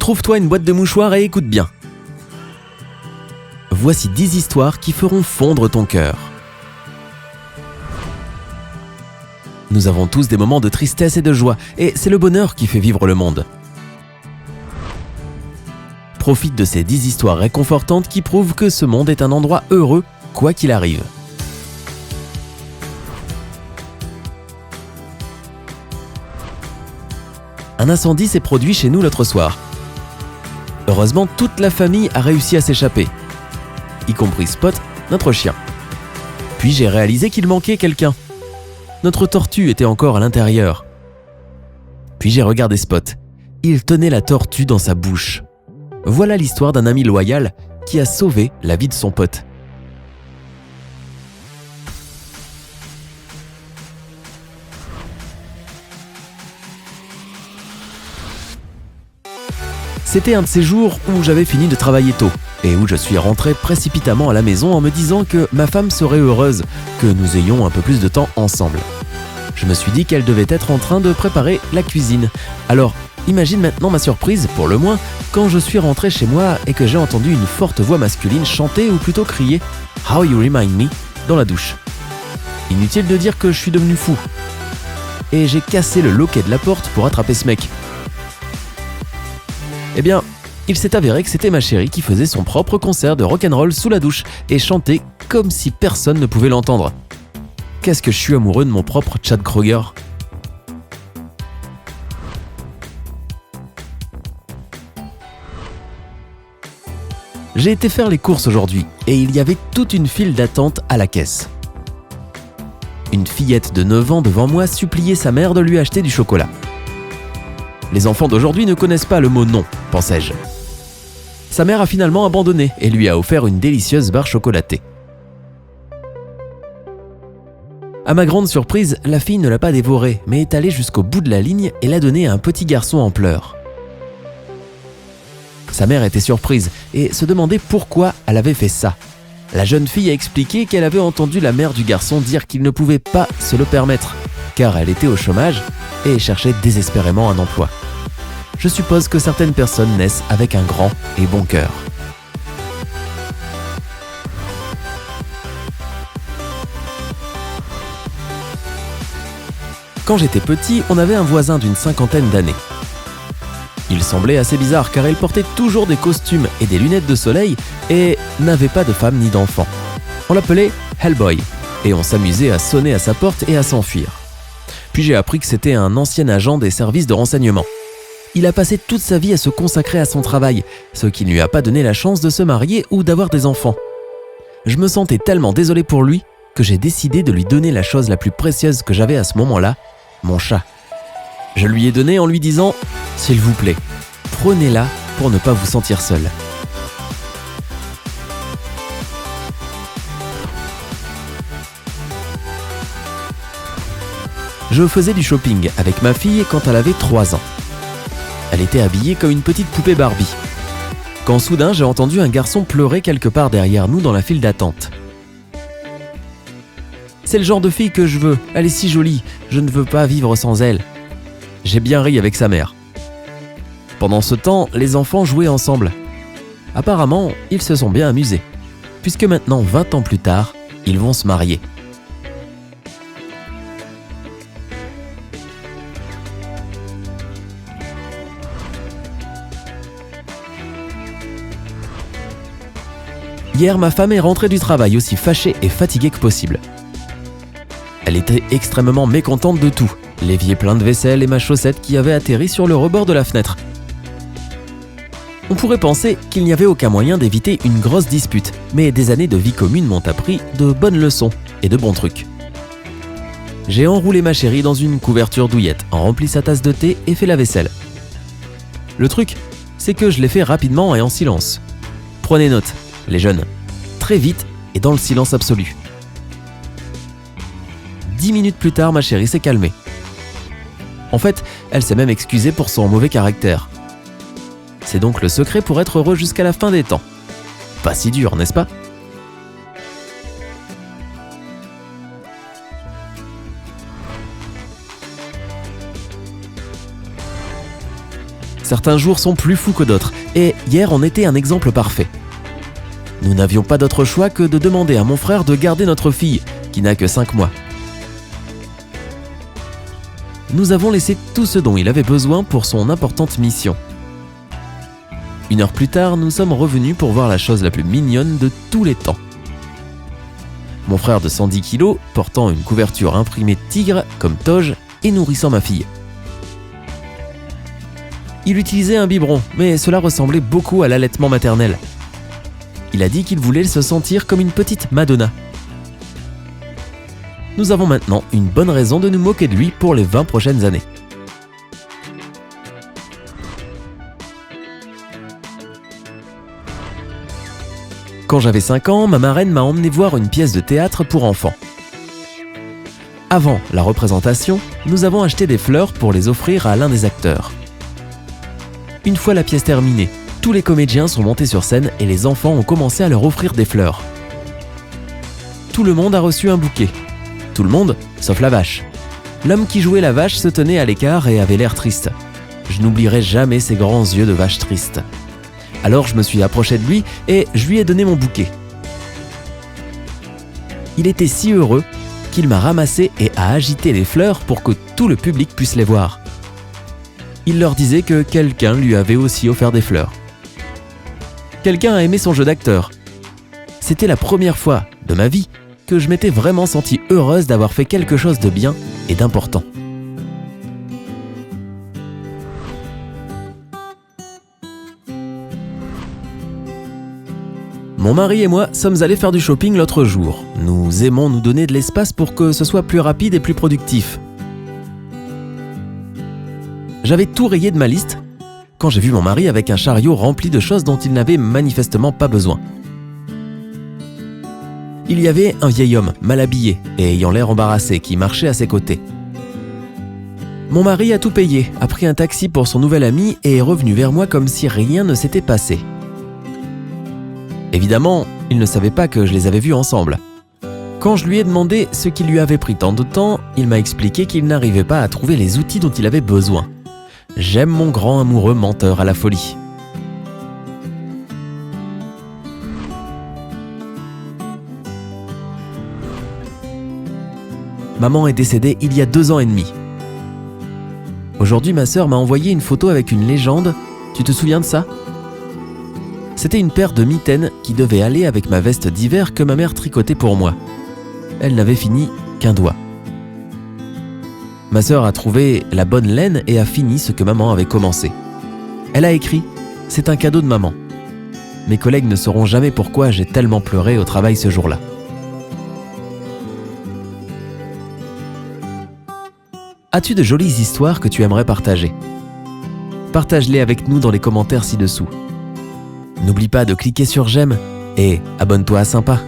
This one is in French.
Trouve-toi une boîte de mouchoirs et écoute bien. Voici 10 histoires qui feront fondre ton cœur. Nous avons tous des moments de tristesse et de joie, et c'est le bonheur qui fait vivre le monde. Profite de ces 10 histoires réconfortantes qui prouvent que ce monde est un endroit heureux, quoi qu'il arrive. Un incendie s'est produit chez nous l'autre soir. Heureusement, toute la famille a réussi à s'échapper, y compris Spot, notre chien. Puis j'ai réalisé qu'il manquait quelqu'un. Notre tortue était encore à l'intérieur. Puis j'ai regardé Spot. Il tenait la tortue dans sa bouche. Voilà l'histoire d'un ami loyal qui a sauvé la vie de son pote. C'était un de ces jours où j'avais fini de travailler tôt et où je suis rentré précipitamment à la maison en me disant que ma femme serait heureuse que nous ayons un peu plus de temps ensemble. Je me suis dit qu'elle devait être en train de préparer la cuisine. Alors, imagine maintenant ma surprise, pour le moins, quand je suis rentré chez moi et que j'ai entendu une forte voix masculine chanter ou plutôt crier « How you remind me » dans la douche. Inutile de dire que je suis devenu fou. Et j'ai cassé le loquet de la porte pour attraper ce mec. Eh bien, il s'est avéré que c'était ma chérie qui faisait son propre concert de rock'n'roll sous la douche et chantait comme si personne ne pouvait l'entendre. Qu'est-ce que je suis amoureux de mon propre Chad Kroeger. J'ai été faire les courses aujourd'hui et il y avait toute une file d'attente à la caisse. Une fillette de 9 ans devant moi suppliait sa mère de lui acheter du chocolat. Les enfants d'aujourd'hui ne connaissent pas le mot non, pensais-je. Sa mère a finalement abandonné et lui a offert une délicieuse barre chocolatée. À ma grande surprise, la fille ne l'a pas dévorée, mais est allée jusqu'au bout de la ligne et l'a donnée à un petit garçon en pleurs. Sa mère était surprise et se demandait pourquoi elle avait fait ça. La jeune fille a expliqué qu'elle avait entendu la mère du garçon dire qu'il ne pouvait pas se le permettre, car elle était au chômage et cherchait désespérément un emploi. Je suppose que certaines personnes naissent avec un grand et bon cœur. Quand j'étais petit, on avait un voisin d'une 50aine d'années. Il semblait assez bizarre car il portait toujours des costumes et des lunettes de soleil et n'avait pas de femme ni d'enfant. On l'appelait Hellboy et on s'amusait à sonner à sa porte et à s'enfuir. Puis j'ai appris que c'était un ancien agent des services de renseignement. Il a passé toute sa vie à se consacrer à son travail, ce qui ne lui a pas donné la chance de se marier ou d'avoir des enfants. Je me sentais tellement désolé pour lui que j'ai décidé de lui donner la chose la plus précieuse que j'avais à ce moment-là, mon chat. Je lui ai donné en lui disant « S'il vous plaît, prenez-la pour ne pas vous sentir seul. » Je faisais du shopping avec ma fille quand elle avait 3 ans. Elle était habillée comme une petite poupée Barbie. Quand soudain, j'ai entendu un garçon pleurer quelque part derrière nous dans la file d'attente. « C'est le genre de fille que je veux, elle est si jolie, je ne veux pas vivre sans elle. » J'ai bien ri avec sa mère. Pendant ce temps, les enfants jouaient ensemble. Apparemment, ils se sont bien amusés, puisque maintenant, 20 ans plus tard, ils vont se marier. Hier, ma femme est rentrée du travail aussi fâchée et fatiguée que possible. Elle était extrêmement mécontente de tout, l'évier plein de vaisselle et ma chaussette qui avait atterri sur le rebord de la fenêtre. On pourrait penser qu'il n'y avait aucun moyen d'éviter une grosse dispute, mais des années de vie commune m'ont appris de bonnes leçons et de bons trucs. J'ai enroulé ma chérie dans une couverture douillette, rempli sa tasse de thé et fait la vaisselle. Le truc, c'est que je l'ai fait rapidement et en silence. Prenez note, les jeunes, très vite et dans le silence absolu. 10 minutes plus tard, ma chérie s'est calmée. En fait, elle s'est même excusée pour son mauvais caractère. C'est donc le secret pour être heureux jusqu'à la fin des temps. Pas si dur, n'est-ce pas ? Certains jours sont plus fous que d'autres, et hier en était un exemple parfait. Nous n'avions pas d'autre choix que de demander à mon frère de garder notre fille, qui n'a que 5 mois. Nous avons laissé tout ce dont il avait besoin pour son importante mission. 1 heure plus tard, nous sommes revenus pour voir la chose la plus mignonne de tous les temps. Mon frère de 110 kilos, portant une couverture imprimée tigre comme toge et nourrissant ma fille. Il utilisait un biberon, mais cela ressemblait beaucoup à l'allaitement maternel. Il a dit qu'il voulait se sentir comme une petite Madonna. Nous avons maintenant une bonne raison de nous moquer de lui pour les 20 prochaines années. Quand j'avais 5 ans, ma marraine m'a emmené voir une pièce de théâtre pour enfants. Avant la représentation, nous avons acheté des fleurs pour les offrir à l'un des acteurs. Une fois la pièce terminée, tous les comédiens sont montés sur scène et les enfants ont commencé à leur offrir des fleurs. Tout le monde a reçu un bouquet. Tout le monde, sauf la vache. L'homme qui jouait la vache se tenait à l'écart et avait l'air triste. Je n'oublierai jamais ses grands yeux de vache triste. Alors je me suis approché de lui et je lui ai donné mon bouquet. Il était si heureux qu'il m'a ramassé et a agité les fleurs pour que tout le public puisse les voir. Il leur disait que quelqu'un lui avait aussi offert des fleurs. Quelqu'un a aimé son jeu d'acteur. C'était la première fois de ma vie que je m'étais vraiment sentie heureuse d'avoir fait quelque chose de bien et d'important. Mon mari et moi sommes allés faire du shopping l'autre jour. Nous aimons nous donner de l'espace pour que ce soit plus rapide et plus productif. J'avais tout rayé de ma liste quand j'ai vu mon mari avec un chariot rempli de choses dont il n'avait manifestement pas besoin. Il y avait un vieil homme mal habillé et ayant l'air embarrassé qui marchait à ses côtés. Mon mari a tout payé, a pris un taxi pour son nouvel ami et est revenu vers moi comme si rien ne s'était passé. Évidemment, il ne savait pas que je les avais vus ensemble. Quand je lui ai demandé ce qui lui avait pris tant de temps, il m'a expliqué qu'il n'arrivait pas à trouver les outils dont il avait besoin. J'aime mon grand amoureux menteur à la folie. Maman est décédée il y a 2 ans et demi. Aujourd'hui, ma sœur m'a envoyé une photo avec une légende. Tu te souviens de ça ? C'était une paire de mitaines qui devait aller avec ma veste d'hiver que ma mère tricotait pour moi. Elle n'avait fini qu'un doigt. Ma sœur a trouvé la bonne laine et a fini ce que maman avait commencé. Elle a écrit « C'est un cadeau de maman ». Mes collègues ne sauront jamais pourquoi j'ai tellement pleuré au travail ce jour-là. As-tu de jolies histoires que tu aimerais partager ? Partage-les avec nous dans les commentaires ci-dessous. N'oublie pas de cliquer sur j'aime et abonne-toi à Sympa.